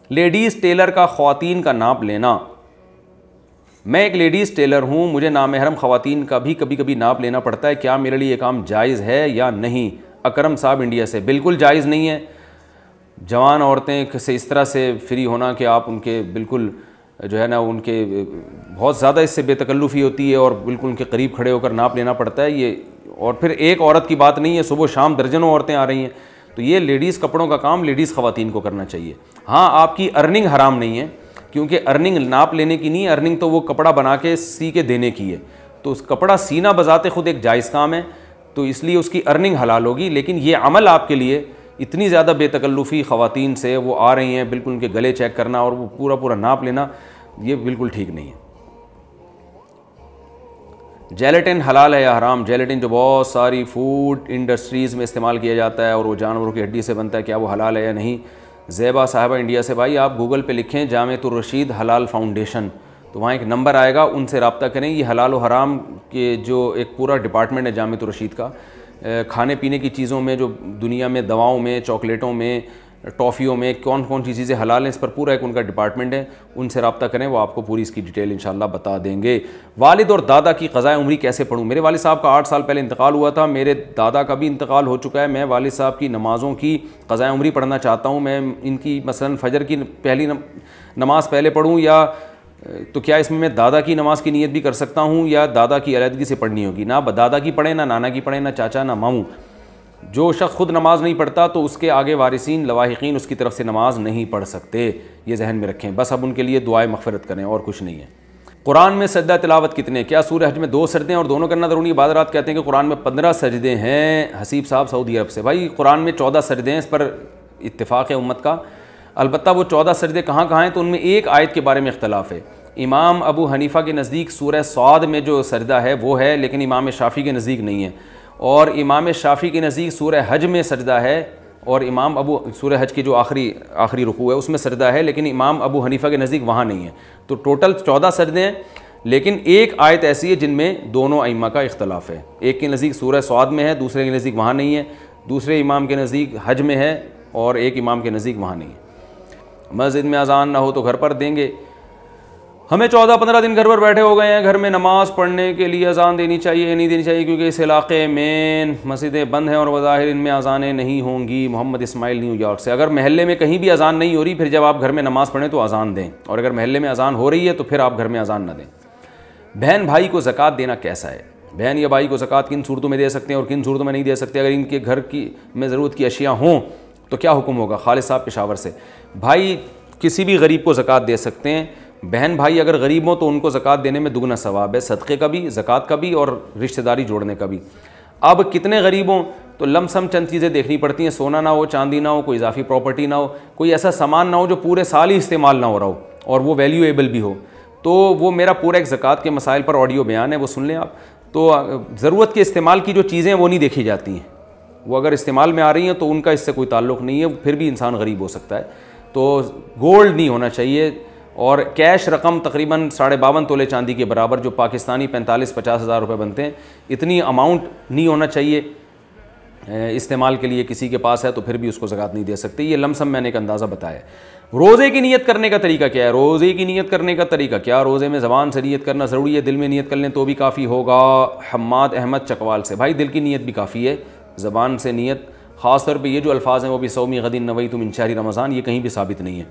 Ladies tailor کا خواتین کا ناپ لینا. میں ایک لیڈیز ٹیلر ہوں, مجھے نامحرم خواتین کا بھی کبھی کبھی ناپ لینا پڑتا ہے, کیا میرے لیے یہ کام جائز ہے یا نہیں؟ اکرم صاحب انڈیا سے. بالکل جائز نہیں ہے. جوان عورتیں سے اس طرح سے فری ہونا کہ آپ ان کے بالکل جو ہے نا ان کے بہت زیادہ اس سے بے تکلفی ہوتی ہے اور بالکل ان کے قریب کھڑے ہو کر ناپ لینا پڑتا ہے یہ. اور پھر ایک عورت کی بات نہیں ہے, صبح شام درجنوں عورتیں آ رہی ہیں. تو یہ لیڈیز کپڑوں کا کام لیڈیز خواتین کو کرنا چاہیے. ہاں آپ کی ارننگ حرام نہیں ہے, کیونکہ ارننگ ناپ لینے کی نہیں ہے, ارننگ تو وہ کپڑا بنا کے سی کے دینے کی ہے. تو اس کپڑا سینا بذات خود ایک جائز کام ہے, تو اس لیے اس کی ارننگ حلال ہوگی. لیکن یہ عمل آپ کے لیے اتنی زیادہ بے تکلفی خواتین سے وہ آ رہی ہیں بالکل ان کے گلے چیک کرنا اور وہ پورا ناپ لینا, یہ بالکل ٹھیک نہیں ہے. جیلیٹن حلال ہے یا حرام؟ جیلیٹن جو بہت ساری فوڈ انڈسٹریز میں استعمال کیا جاتا ہے اور وہ جانوروں کی ہڈی سے بنتا ہے, کیا وہ حلال ہے یا نہیں؟ زیبا صاحبہ انڈیا سے. بھائی آپ گوگل پہ لکھیں جامعۃ الرشید حلال فاؤنڈیشن, تو وہاں ایک نمبر آئے گا, ان سے رابطہ کریں. یہ حلال و حرام کے جو ایک پورا ڈپارٹمنٹ ہے جامعۃ الرشید کا, کھانے پینے کی چیزوں میں جو دنیا میں دواؤں میں چاکلیٹوں میں ٹافیوں میں کون کون سی چیزیں حلال ہیں, اس پر پورا ایک ان کا ڈپارٹمنٹ ہے. ان سے رابطہ کریں, وہ آپ کو پوری اس کی ڈیٹیل انشاءاللہ بتا دیں گے. والد اور دادا کی قضاء عمری کیسے پڑھوں؟ میرے والد صاحب کا 8 سال پہلے انتقال ہوا تھا, میرے دادا کا بھی انتقال ہو چکا ہے. میں والد صاحب کی نمازوں کی قضاء عمری پڑھنا چاہتا ہوں. میں ان کی مثلا فجر کی پہلی نماز پہلے پڑھوں, یا تو کیا اس میں دادا کی نماز کی نیت بھی کر سکتا ہوں, یا دادا کی علیحدگی سے پڑھنی ہوگی؟ نہ دادا کی پڑھیں, نہ نانا کی پڑھیں, نہ چاچا, نہ ماموں. جو شخص خود نماز نہیں پڑھتا تو اس کے آگے وارثین لواحقین اس کی طرف سے نماز نہیں پڑھ سکتے, یہ ذہن میں رکھیں. بس اب ان کے لیے دعائے مغفرت کریں اور کچھ نہیں ہے. قرآن میں سجدہ تلاوت کتنے؟ کیا سورہ حج میں 2 سجدے ہیں اور دونوں کرنا ضروری ہے؟ بعض رات کہتے ہیں کہ قرآن میں 15 سجدے ہیں. حسیب صاحب سعودی عرب سے. بھائی قرآن میں 14 سجدے ہیں, اس پر اتفاق ہے امت کا. البتہ وہ 14 سجدے کہاں کہاں ہیں تو ان میں ایک آیت کے بارے میں اختلاف ہے. امام ابو حنیفہ کے نزدیک سورہ صاد میں جو سجدہ ہے وہ ہے, لیکن امام شافعی کے نزدیک نہیں ہے. اور امام شافعی کے نزدیک سورہ حج میں سجدہ ہے, اور امام ابو سورہ حج کی جو آخری رکوع ہے اس میں سجدہ ہے, لیکن امام ابو حنیفہ کے نزدیک وہاں نہیں ہے. تو ٹوٹل 14 سجدے ہیں, لیکن ایک آیت ایسی ہے جن میں دونوں ائمہ کا اختلاف ہے. ایک کے نزدیک سورہ صاد میں ہے, دوسرے کے نزدیک وہاں نہیں ہے. دوسرے امام کے نزدیک حج میں ہے اور ایک امام کے نزدیک وہاں نہیں ہے. مسجد میں اذان نہ ہو تو گھر پر دیں گے. ہمیں 14-15 دن گھر پر بیٹھے ہو گئے ہیں, گھر میں نماز پڑھنے کے لیے اذان دینی چاہیے یا نہیں دینی چاہیے؟ کیونکہ اس علاقے میں مسجدیں بند ہیں اور بظاہر ان میں اذانیں نہیں ہوں گی. محمد اسماعیل نیو یارک سے. اگر محلے میں کہیں بھی اذان نہیں ہو رہی, پھر جب آپ گھر میں نماز پڑھیں تو اذان دیں, اور اگر محلے میں اذان ہو رہی ہے تو پھر آپ گھر میں اذان نہ دیں. بہن بھائی کو زکوٰۃ دینا کیسا ہے؟ بہن یا بھائی کو زکوٰۃ کن صورتوں میں دے سکتے ہیں اور کن صورتوں میں نہیں دے سکتے؟ اگر ان کے گھر میں ضرورت کی اشیاء ہوں تو کیا حکم ہوگا؟ خالد صاحب پشاور سے. بھائی کسی بھی غریب کو زکوٰۃ دے سکتے ہیں. بہن بھائی اگر غریب ہوں تو ان کو زکوٰۃ دینے میں دگنا ثواب ہے, صدقے کا بھی, زکوٰۃ کا بھی, اور رشتہ داری جوڑنے کا بھی. اب کتنے غریب ہوں تو لم سم چند چیزیں دیکھنی پڑتی ہیں. سونا نہ ہو, چاندی نہ ہو, کوئی اضافی پراپرٹی نہ ہو, کوئی ایسا سامان نہ ہو جو پورے سال ہی استعمال نہ ہو رہا ہو اور وہ ویلیویبل بھی ہو. تو وہ میرا پورا ایک زکوٰۃ کے مسائل پر آڈیو بیان ہے, وہ سن لیں آپ. تو ضرورت کے استعمال کی جو چیزیں ہیں وہ نہیں دیکھی جاتی ہیں. وہ اگر استعمال میں آ رہی ہیں تو ان کا اس سے کوئی تعلق نہیں ہے, پھر بھی انسان غریب ہو سکتا ہے. تو گولڈ نہیں ہونا چاہیے, اور کیش رقم تقریباً 52.5 تولے چاندی کے برابر, جو پاکستانی 45-50 ہزار روپے بنتے ہیں, اتنی اماؤنٹ نہیں ہونا چاہیے استعمال کے لیے. کسی کے پاس ہے تو پھر بھی اس کو زکوٰۃ نہیں دے سکتے. یہ لم سم میں نے ایک اندازہ بتایا. روزے کی نیت کرنے کا طریقہ کیا ہے؟ روزے کی نیت کرنے کا طریقہ کیا؟ روزے میں زبان سے نیت کرنا ضروری ہے؟ دل میں نیت کر لیں تو بھی کافی ہوگا. حماد احمد چکوال سے. بھائی دل کی نیت بھی کافی ہے, زبان سے نیت, خاص طور پہ یہ جو الفاظ ہیں وہ بھی صومی غد نویت من شہر رمضان, یہ کہیں بھی ثابت نہیں ہے.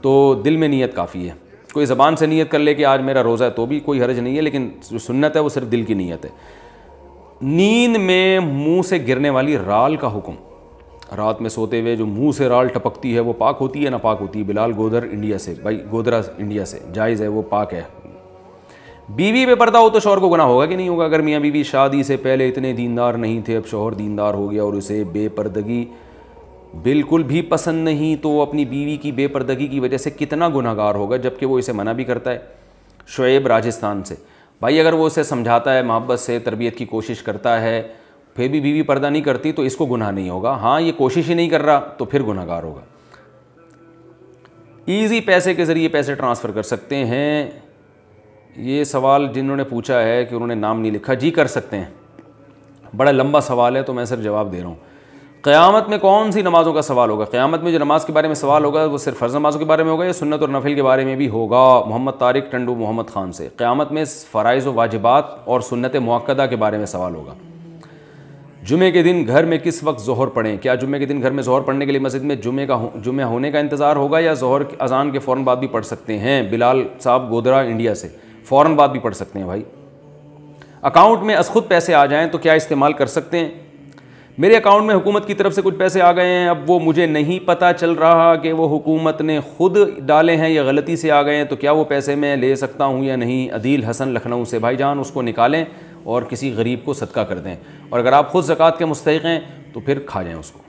تو دل میں نیت کافی ہے. کوئی زبان سے نیت کر لے کہ آج میرا روزہ ہے تو بھی کوئی حرج نہیں ہے, لیکن جو سنت ہے وہ صرف دل کی نیت ہے. نیند میں منہ سے گرنے والی رال کا حکم. رات میں سوتے ہوئے جو منہ سے رال ٹپکتی ہے وہ پاک ہوتی ہے ناپاک ہوتی ہے؟ بلال گودر انڈیا سے. بھائی گودرا انڈیا سے. جائز ہے, وہ پاک ہے. بیوی بے پردہ ہو تو شوہر کو گناہ ہوگا کہ نہیں ہوگا؟ اگر میاں بیوی شادی سے پہلے اتنے دیندار نہیں تھے, اب شوہر دیندار ہو گیا اور اسے بے پردگی بالکل بھی پسند نہیں, تو وہ اپنی بیوی کی بے پردگی کی وجہ سے کتنا گناہ گار ہوگا, جبکہ وہ اسے منع بھی کرتا ہے. شعیب راجستھان سے. بھائی اگر وہ اسے سمجھاتا ہے, محبت سے تربیت کی کوشش کرتا ہے, پھر بھی بیوی پردہ نہیں کرتی تو اس کو گناہ نہیں ہوگا. ہاں یہ کوشش ہی نہیں کر رہا تو پھر گناہ گار ہوگا. ایزی پیسے کے ذریعے پیسے ٹرانسفر کر سکتے ہیں؟ یہ سوال جنہوں نے پوچھا ہے کہ انہوں نے نام نہیں لکھا. جی کر سکتے ہیں. بڑا لمبا سوال ہے تو میں صرف جواب دے رہا ہوں. قیامت میں کون سی نمازوں کا سوال ہوگا؟ قیامت میں جو نماز کے بارے میں سوال ہوگا وہ صرف فرض نمازوں کے بارے میں ہوگا یا سنت اور نفل کے بارے میں بھی ہوگا؟ محمد طارق ٹنڈو محمد خان سے، قیامت میں فرائض و واجبات اور سنت مؤکدہ کے بارے میں سوال ہوگا۔ جمعے کے دن گھر میں کس وقت ظہر پڑھیں؟ کیا جمعے کے دن گھر میں ظہر پڑھنے کے لیے مسجد میں جمعہ ہونے کا انتظار ہوگا یا ظہر اذان کے فوراً بعد بھی پڑھ سکتے ہیں؟ بلال صاحب گودرا انڈیا سے، فوراً بعد بھی پڑھ سکتے ہیں بھائی۔ اکاؤنٹ میں از خود پیسے آ جائیں تو کیا استعمال کر سکتے ہیں؟ میرے اکاؤنٹ میں حکومت کی طرف سے کچھ پیسے آ گئے ہیں، اب وہ مجھے نہیں پتہ چل رہا کہ وہ حکومت نے خود ڈالے ہیں یا غلطی سے آ گئے ہیں، تو کیا وہ پیسے میں لے سکتا ہوں یا نہیں؟ عدیل حسن لکھنؤ سے، بھائی جان اس کو نکالیں اور کسی غریب کو صدقہ کر دیں، اور اگر آپ خود زکوٰۃ کے مستحق ہیں تو پھر کھا جائیں اس کو۔